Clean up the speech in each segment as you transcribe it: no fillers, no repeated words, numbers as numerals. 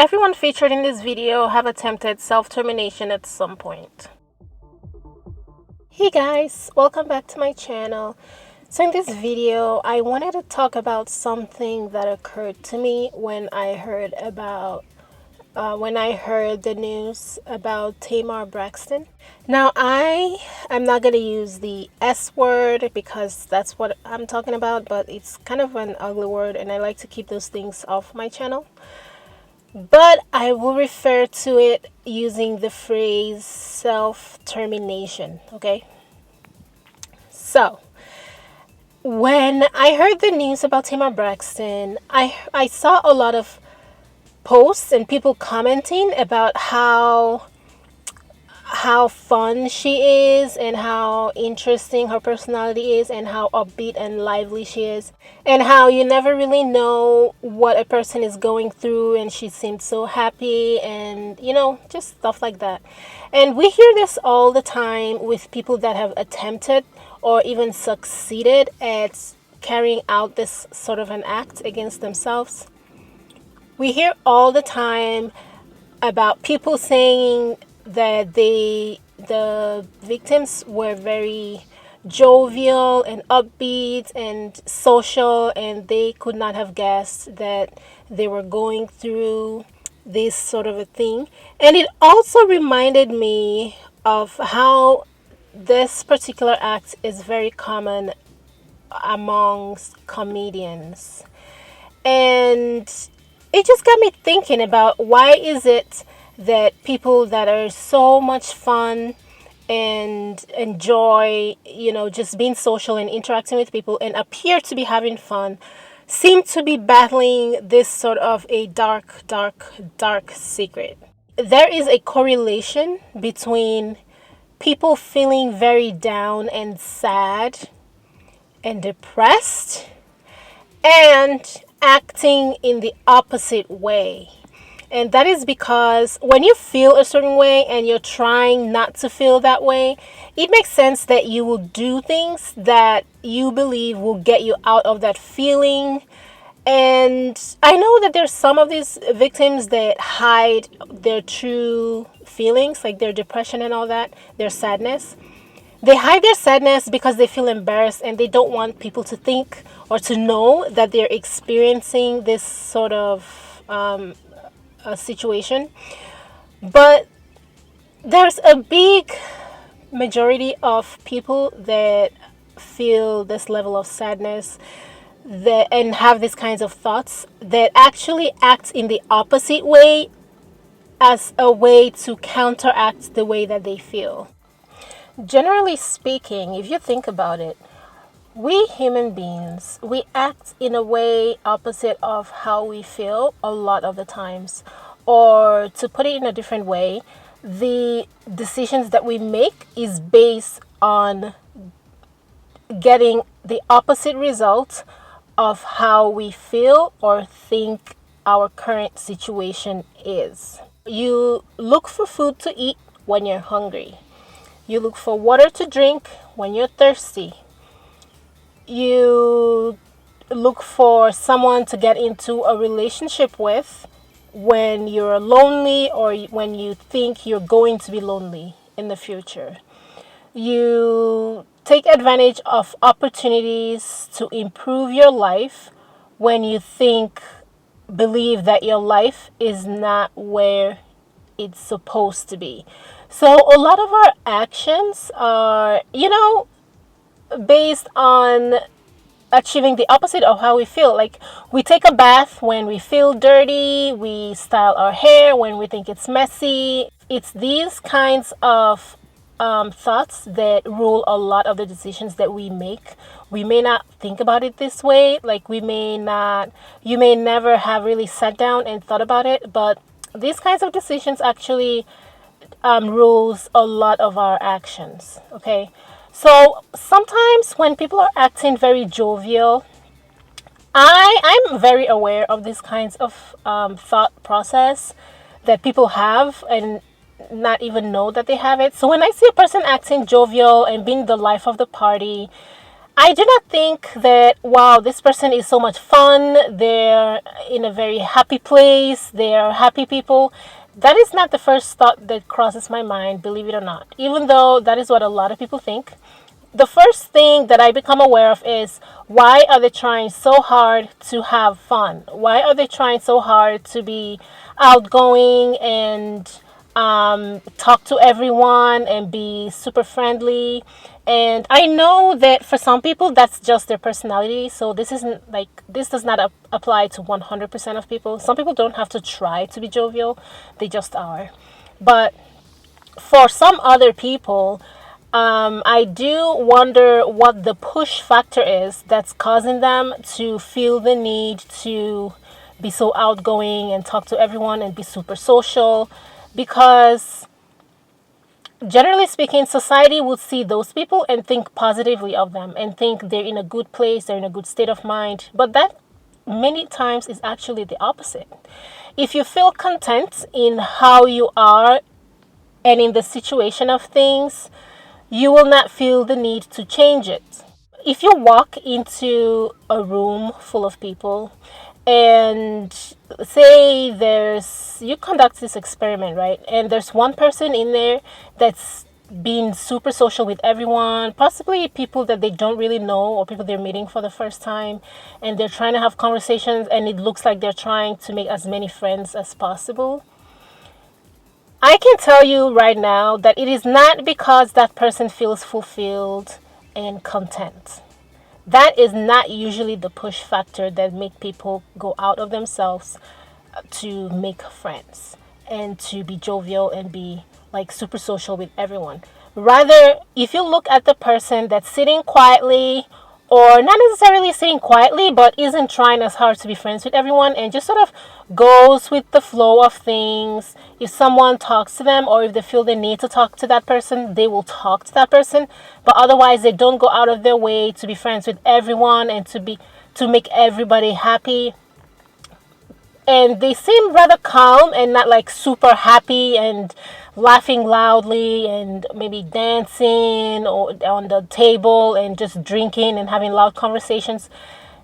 Everyone featured in this video have attempted self-termination at some point. Hey guys, welcome back to my channel. So in this video, I wanted to talk about something that occurred to me when I heard the news about Tamar Braxton. Now, I am not going to use the S word because that's what I'm talking about, but it's kind of an ugly word and I like to keep those things off my channel. But I will refer to it using the phrase self-termination, okay? So, when I heard the news about Tamar Braxton, I saw a lot of posts and people commenting about how fun she is and how interesting her personality is and how upbeat and lively she is and how you never really know what a person is going through and she seemed so happy and just stuff like that. And we hear this all the time with people that have attempted or even succeeded at carrying out this sort of an act against themselves. We hear all the time about people saying that the victims were very jovial and upbeat and social, and they could not have guessed that they were going through this sort of a thing. And it also reminded me of how this particular act is very common amongst comedians. And it just got me thinking about why is it that people that are so much fun and enjoy, just being social and interacting with people and appear to be having fun, seem to be battling this sort of a dark secret. There is a correlation between people feeling very down and sad and depressed and acting in the opposite way. And that is because when you feel a certain way and you're trying not to feel that way, it makes sense that you will do things that you believe will get you out of that feeling. And I know that there's some of these victims that hide their true feelings, like their depression and all that, their sadness. They hide their sadness because they feel embarrassed and they don't want people to think or to know that they're experiencing this sort of a situation. But there's a big majority of people that feel this level of sadness and have these kinds of thoughts that actually act in the opposite way as a way to counteract the way that they feel. Generally speaking, if you think about it, we human beings, we act in a way opposite of how we feel a lot of the times. Or to put it in a different way, the decisions that we make is based on getting the opposite result of how we feel or think our current situation is. You look for food to eat when you're hungry. You look for water to drink when you're thirsty. You look for someone to get into a relationship with when you're lonely or when you think you're going to be lonely in the future. You take advantage of opportunities to improve your life when you believe that your life is not where it's supposed to be. So a lot of our actions are, based on achieving the opposite of how we feel. Like, we take a bath when we feel dirty, we style our hair when we think it's messy. It's these kinds of thoughts that rule a lot of the decisions that we make. We may not think about it this way, like you may never have really sat down and thought about it, but these kinds of decisions actually rules a lot of our actions, okay? So sometimes when people are acting very jovial, I'm very aware of these kinds of thought process that people have and not even know that they have it. So when I see a person acting jovial and being the life of the party, I do not think that, wow, this person is so much fun, they're in a very happy place, they're happy people. That is not the first thought that crosses my mind, believe it or not, even though that is what a lot of people think. The first thing that I become aware of is, why are they trying so hard to have fun? Why are they trying so hard to be outgoing and talk to everyone and be super friendly? And I know that for some people that's just their personality. So this isn't like, this does not apply to 100% of people. Some people don't have to try to be jovial, they just are. But for some other people, I do wonder what the push factor is that's causing them to feel the need to be so outgoing and talk to everyone and be super social. Because generally speaking, society would see those people and think positively of them and think they're in a good place, they're in a good state of mind. But that many times is actually the opposite. If you feel content in how you are and in the situation of things, you will not feel the need to change it. If you walk into a room full of people and say you conduct this experiment, right? And there's one person in there that's being super social with everyone, possibly people that they don't really know or people they're meeting for the first time, and they're trying to have conversations and it looks like they're trying to make as many friends as possible. I can tell you right now that it is not because that person feels fulfilled and content. That is not usually the push factor that make people go out of themselves to make friends and to be jovial and be like super social with everyone. Rather, if you look at the person that's sitting quietly, or not necessarily sitting quietly, but isn't trying as hard to be friends with everyone and just sort of goes with the flow of things. If someone talks to them or if they feel the need to talk to that person, they will talk to that person. But otherwise, they don't go out of their way to be friends with everyone and to make everybody happy. And they seem rather calm and not like super happy and laughing loudly and maybe dancing or on the table and just drinking and having loud conversations.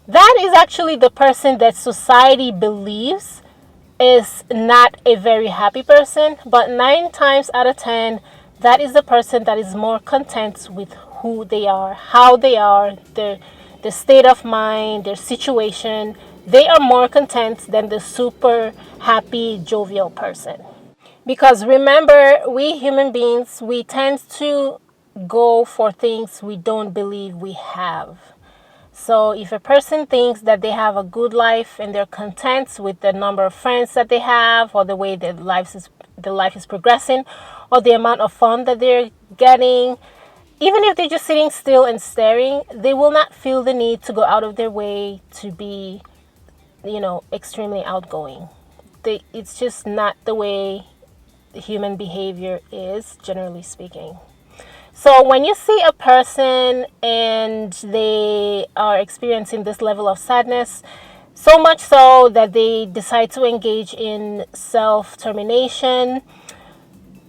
That is actually the person that society believes is not a very happy person, but 9 times out of 10, that is the person that is more content with who they are, how they are, their state of mind, their situation. They are more content than the super happy, jovial person. Because remember, we human beings, we tend to go for things we don't believe we have. So if a person thinks that they have a good life and they're content with the number of friends that they have, or the way their life is progressing, or the amount of fun that they're getting, even if they're just sitting still and staring, they will not feel the need to go out of their way to be, extremely outgoing. It's just not the way human behavior is, generally speaking. So when you see a person and they are experiencing this level of sadness, so much so that they decide to engage in self-termination,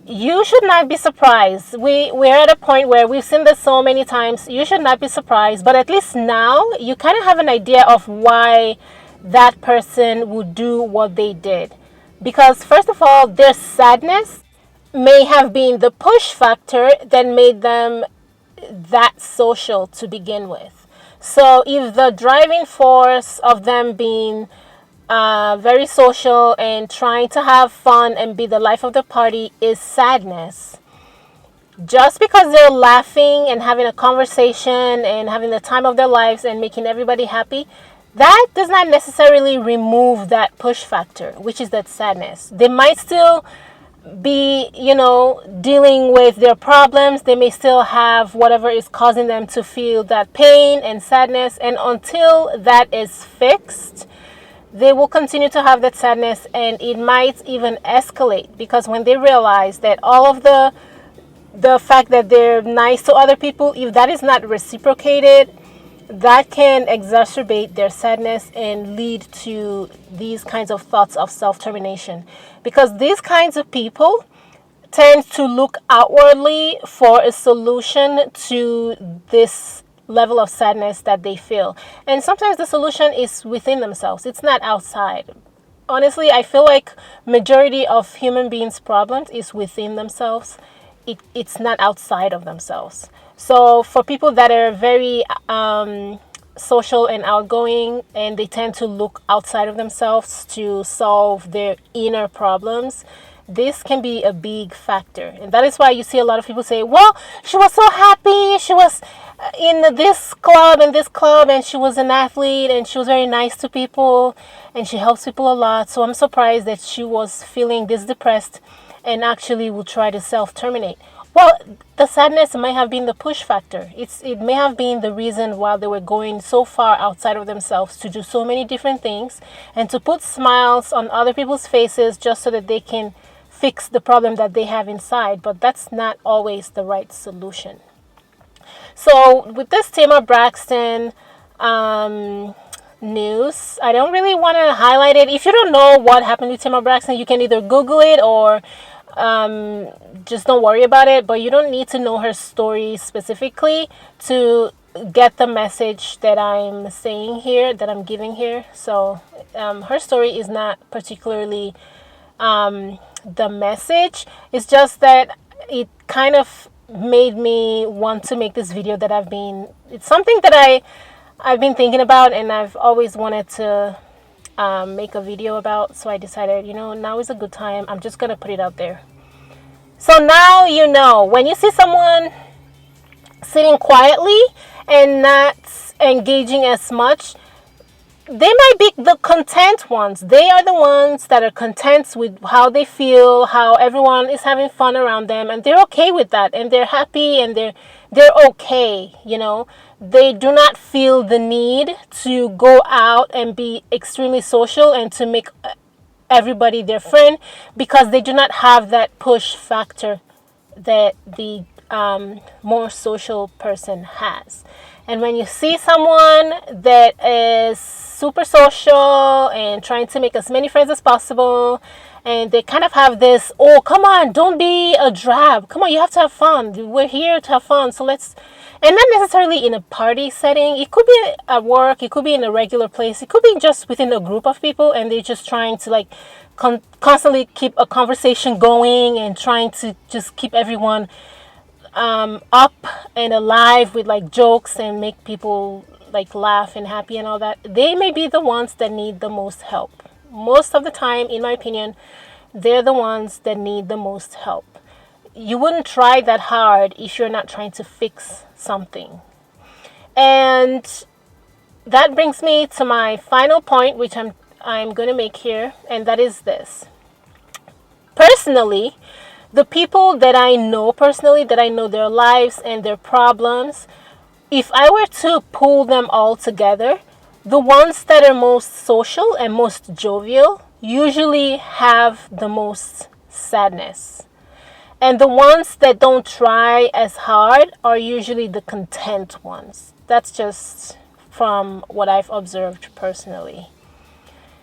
you should not be surprised. We're at a point where we've seen this so many times. You should not be surprised, but at least now you kind of have an idea of why that person would do what they did. Because first of all, their sadness may have been the push factor that made them that social to begin with. So if the driving force of them being very social and trying to have fun and be the life of the party is sadness, just because they're laughing and having a conversation and having the time of their lives and making everybody happy, that does not necessarily remove that push factor, which is that sadness. They might still be, dealing with their problems. They may still have whatever is causing them to feel that pain and sadness. And until that is fixed, they will continue to have that sadness, and it might even escalate, because when they realize that all of the fact that they're nice to other people, if that is not reciprocated, that can exacerbate their sadness and lead to these kinds of thoughts of self-termination. Because these kinds of people tend to look outwardly for a solution to this level of sadness that they feel. And sometimes the solution is within themselves. It's not outside. Honestly, I feel like majority of human beings' problems is within themselves. It's not outside of themselves. So for people that are very social and outgoing, and they tend to look outside of themselves to solve their inner problems, this can be a big factor. And that is why you see a lot of people say, well, she was so happy, she was in this club and this club, and she was an athlete, and she was very nice to people, and she helps people a lot, so I'm surprised that she was feeling this depressed and actually will try to self-terminate. Well, the sadness might have been the push factor. It may have been the reason why they were going so far outside of themselves to do so many different things and to put smiles on other people's faces just so that they can fix the problem that they have inside. But that's not always the right solution. So with this Tamar Braxton news, I don't really want to highlight it. If you don't know what happened to Tamar Braxton, you can either Google it or just don't worry about it. But you don't need to know her story specifically to get the message that I'm saying here, that I'm giving here. So her story is not particularly the message. It's just that it kind of made me want to make this video that it's something that I've been thinking about, and I've always wanted to make a video about. So I decided, now is a good time. I'm just gonna put it out there. So now when you see someone sitting quietly and not engaging as much, they might be the content ones. They are the ones that are content with how they feel, how everyone is having fun around them, and they're okay with that, and they're happy, and they're okay. They do not feel the need to go out and be extremely social and to make everybody their friend, because they do not have that push factor that the more social person has. And when you see someone that is super social and trying to make as many friends as possible, and they kind of have this, oh, come on, don't be a drab. Come on, you have to have fun. We're here to have fun. So let's, and not necessarily in a party setting. It could be at work. It could be in a regular place. It could be just within a group of people, and they're just trying to constantly keep a conversation going and trying to just keep everyone up and alive with jokes and make people laugh and happy and all that. They may be the ones that need the most help. Most of the time, in my opinion, they're the ones that need the most help. You wouldn't try that hard if you're not trying to fix something. And that brings me to my final point, which I'm going to make here, and that is this. Personally, the people that I know personally, that I know their lives and their problems, if I were to pull them all together, the ones that are most social and most jovial usually have the most sadness. And the ones that don't try as hard are usually the content ones. That's just from what I've observed personally.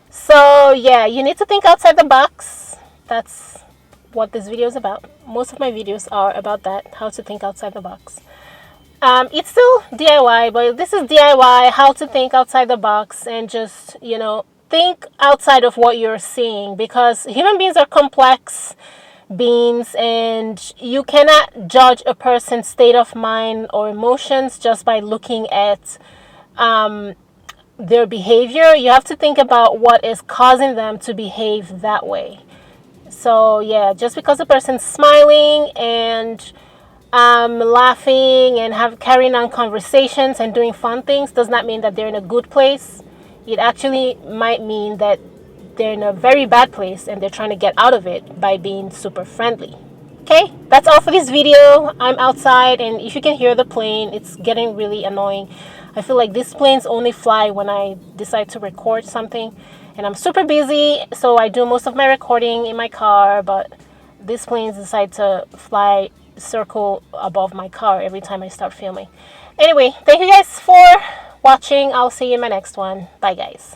So yeah, you need to think outside the box. That's what this video is about. Most of my videos are about that, how to think outside the box. It's still DIY, but this is DIY, how to think outside the box and just, think outside of what you're seeing, because human beings are complex beings, and you cannot judge a person's state of mind or emotions just by looking at their behavior. You have to think about what is causing them to behave that way. So yeah, just because a person's smiling and laughing and carrying on conversations and doing fun things does not mean that they're in a good place. It actually might mean that they're in a very bad place and they're trying to get out of it by being super friendly. Okay, that's all for this video. I'm outside, and if you can hear the plane, it's getting really annoying. I feel like these planes only fly when I decide to record something, and I'm super busy, so I do most of my recording in my car, but these planes decide to circle above my car every time I start filming. Anyway, thank you guys for watching. I'll see you in my next one. Bye guys.